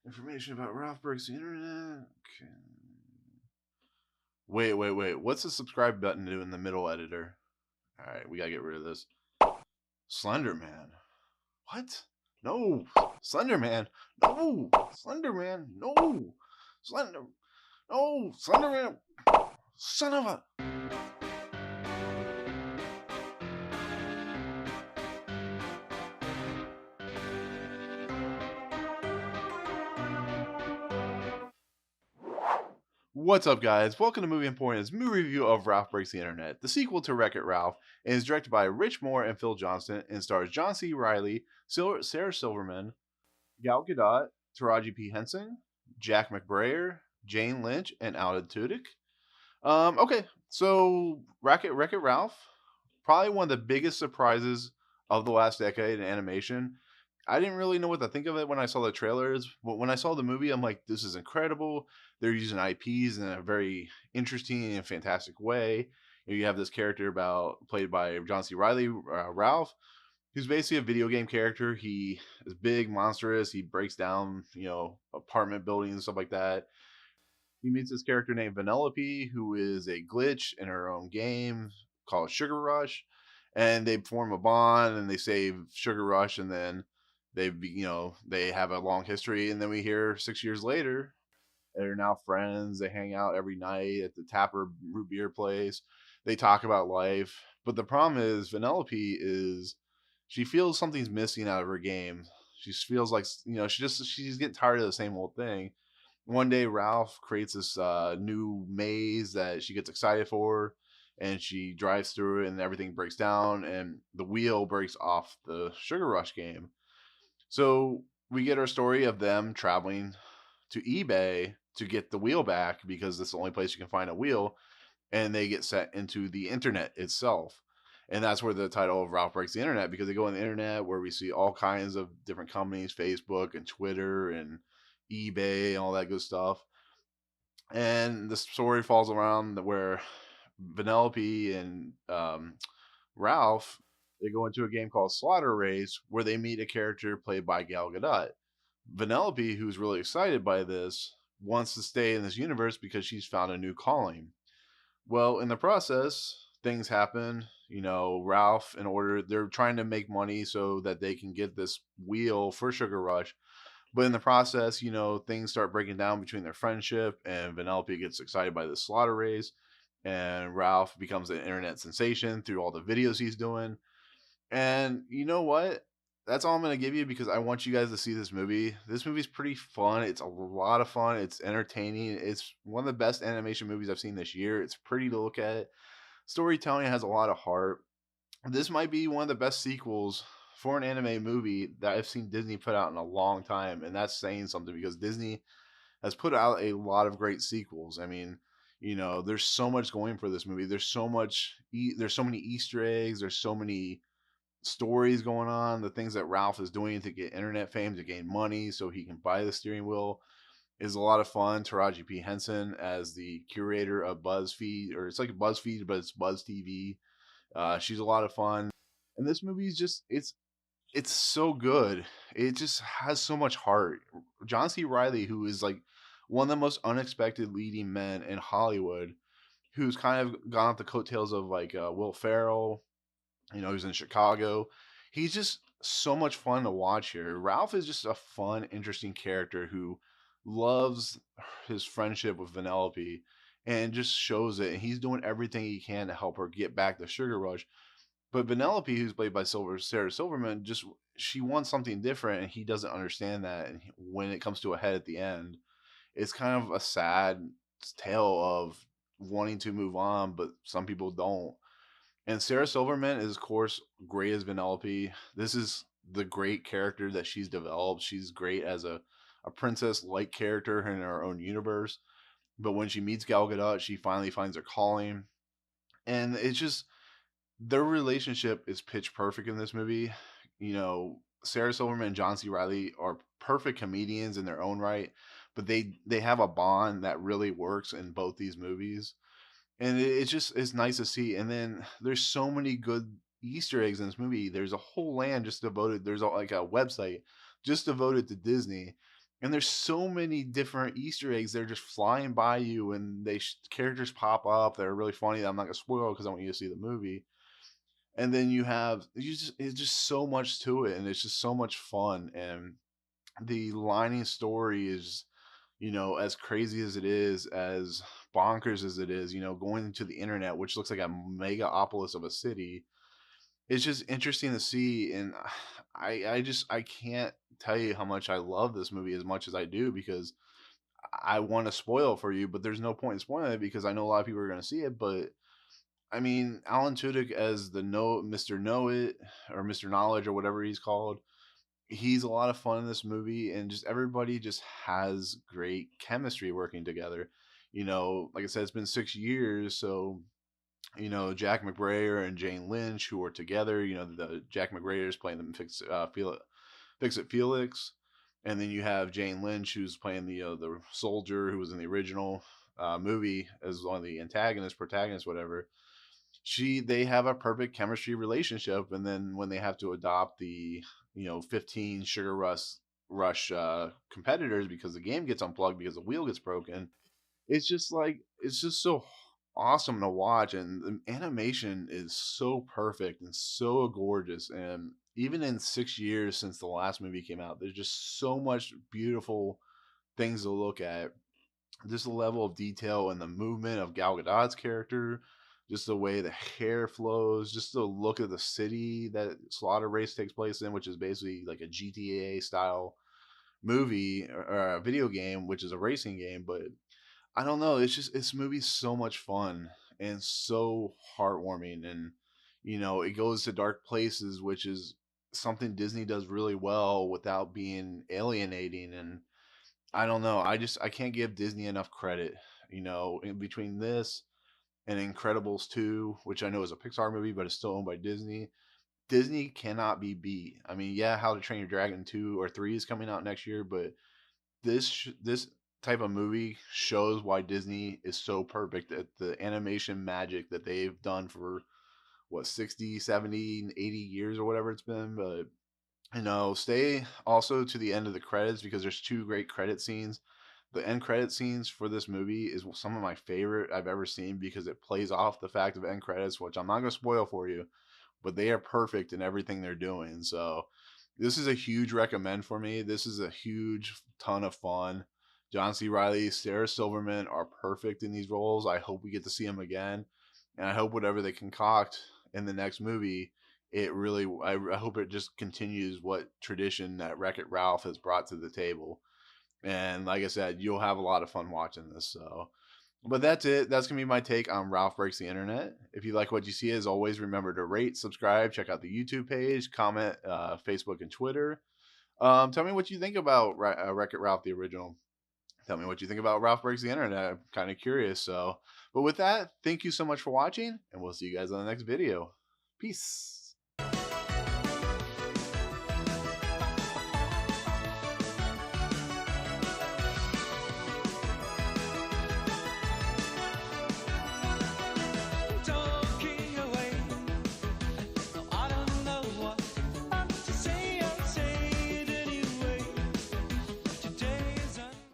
Information about Ralph breaks the internet. Okay. Wait. What's the subscribe button do in the middle editor? All right, we gotta get rid of this. Slender Man. What? No. Slender Man. No. Slender Man. No. Slender. No. Slender Man. Son of a. What's up, guys? Welcome to Movie Emporium's movie review of Ralph Breaks the Internet, the sequel to Wreck-It Ralph, and is directed by Rich Moore and Phil Johnston, and stars John C. Reilly, Sarah Silverman, Gal Gadot, Taraji P. Henson, Jack McBrayer, Jane Lynch, and Alan Tudyk. Okay, so Wreck-It Ralph, probably one of the biggest surprises of the last decade in animation. I didn't really know what to think of it when I saw the trailers, but when I saw the movie, I'm like, this is incredible. They're using IPs in a very interesting and fantastic way. You have this character played by John C. Reilly, Ralph, who's basically a video game character. He is big, monstrous. He breaks down, apartment buildings and stuff like that. He meets this character named Vanellope, who is a glitch in her own game called Sugar Rush, and they form a bond and they save Sugar Rush, and then they have a long history, and then we hear 6 years later they're now friends. They hang out every night at the Tapper root beer place. They talk about life, but the problem is Vanellope is she feels something's missing out of her game. She feels like she's getting tired of the same old thing. One day Ralph creates this new maze that she gets excited for, and she drives through it, and everything breaks down, and the wheel breaks off the Sugar Rush game. So we get our story of them traveling to eBay to get the wheel back because this is the only place you can find a wheel, and they get sent into the internet itself. And that's where the title of Ralph Breaks the Internet, because they go on the internet where we see all kinds of different companies, Facebook and Twitter and eBay and all that good stuff. And the story falls around where Vanellope and Ralph, they go into a game called Slaughter Race where they meet a character played by Gal Gadot. Vanellope, who's really excited by this, wants to stay in this universe because she's found a new calling. Well, in the process, things happen. Ralph, they're trying to make money so that they can get this wheel for Sugar Rush. But in the process, things start breaking down between their friendship, and Vanellope gets excited by the slaughter race, and Ralph becomes an internet sensation through all the videos he's doing. And you know what? That's all I'm going to give you because I want you guys to see this movie. This movie's pretty fun. It's a lot of fun. It's entertaining. It's one of the best animation movies I've seen this year. It's pretty to look at. Storytelling has a lot of heart. This might be one of the best sequels for an anime movie that I've seen Disney put out in a long time. And that's saying something because Disney has put out a lot of great sequels. I mean, there's so much going for this movie. There's so many Easter eggs. There's so many stories going on, the things that Ralph is doing to get internet fame, to gain money so he can buy the steering wheel is a lot of fun. Taraji P. Henson as the curator of BuzzFeed, or it's like BuzzFeed, but it's Buzz TV. She's a lot of fun. And this movie is it's so good. It just has so much heart. John C. Reilly, who is like one of the most unexpected leading men in Hollywood, who's kind of gone off the coattails of like Will Ferrell, he's in Chicago. He's just so much fun to watch here. Ralph is just a fun, interesting character who loves his friendship with Vanellope and just shows it. And he's doing everything he can to help her get back the Sugar Rush. But Vanellope, who's played by Sarah Silverman, she wants something different, and he doesn't understand that. And when it comes to a head at the end, it's kind of a sad tale of wanting to move on, but some people don't. And Sarah Silverman is, of course, great as Vanellope. This is the great character that she's developed. She's great as a princess-like character in her own universe. But when she meets Gal Gadot, she finally finds her calling. And it's just, their relationship is pitch perfect in this movie. Sarah Silverman and John C. Reilly are perfect comedians in their own right, but they have a bond that really works in both these movies, and it's nice to see. And then there's so many good Easter eggs in this movie. There's a whole land just devoted. There's like a website just devoted to Disney, And there's so many different Easter eggs. They're just flying by you, and characters pop up that are really funny. That I'm not gonna spoil because I want you to see the movie. And then you just it's just so much to it, and it's just so much fun. And the lining story is, as crazy as bonkers as it is, going into the internet, which looks like a megapolis of a city. It's just interesting to see, and I can't tell you how much I love this movie as much as I do, because I want to spoil it for you, but there's no point in spoiling it because I know a lot of people are going to see it. But I mean, Alan Tudyk as the Mr. Know It, or Mr. Knowledge, or whatever he's called, he's a lot of fun in this movie, and just everybody just has great chemistry working together. Like I said, it's been 6 years, so Jack McBrayer and Jane Lynch, who are together. The Jack McBrayer is playing them Fix It Felix, and then you have Jane Lynch, who's playing the soldier who was in the original movie as one of the protagonists, whatever. They have a perfect chemistry relationship, and then when they have to adopt the 15 Sugar Rush competitors because the game gets unplugged because the wheel gets broken, it's just so awesome to watch, and the animation is so perfect and so gorgeous. And even in 6 years since the last movie came out, there's just so much beautiful things to look at. Just the level of detail and the movement of Gal Gadot's character, just the way the hair flows, just the look of the city that Slaughter Race takes place in, which is basically like a GTA style movie, or a video game, which is a racing game. But I don't know, it's just this movie's so much fun and so heartwarming, and it goes to dark places, which is something Disney does really well without being alienating. And I don't know, I can't give Disney enough credit. In between this and Incredibles 2, which I know is a Pixar movie, but it's still owned by Disney. Disney cannot be beat. I mean, yeah, How to Train Your Dragon 2 or 3 is coming out next year, but this type of movie shows why Disney is so perfect at the animation magic that they've done for what, 60, 70, 80 years or whatever it's been. But stay also to the end of the credits, because there's two great credit scenes. The end credit scenes for this movie is some of my favorite I've ever seen, because it plays off the fact of end credits, which I'm not going to spoil for you, but they are perfect in everything they're doing. So this is a huge recommend for me. This is a huge ton of fun. John C. Reilly, Sarah Silverman are perfect in these roles. I hope we get to see them again, and I hope whatever they concoct in the next movie, I hope it just continues what tradition that Wreck-It Ralph has brought to the table. And like I said, you'll have a lot of fun watching this. So, but that's it. That's going to be my take on Ralph Breaks the Internet. If you like what you see, as always, remember to rate, subscribe, check out the YouTube page, comment, Facebook and Twitter. Tell me what you think about Wreck-It Ralph, the original. Tell me what you think about Ralph Breaks the Internet. I'm kind of curious. So, but with that, thank you so much for watching, and we'll see you guys on the next video. Peace.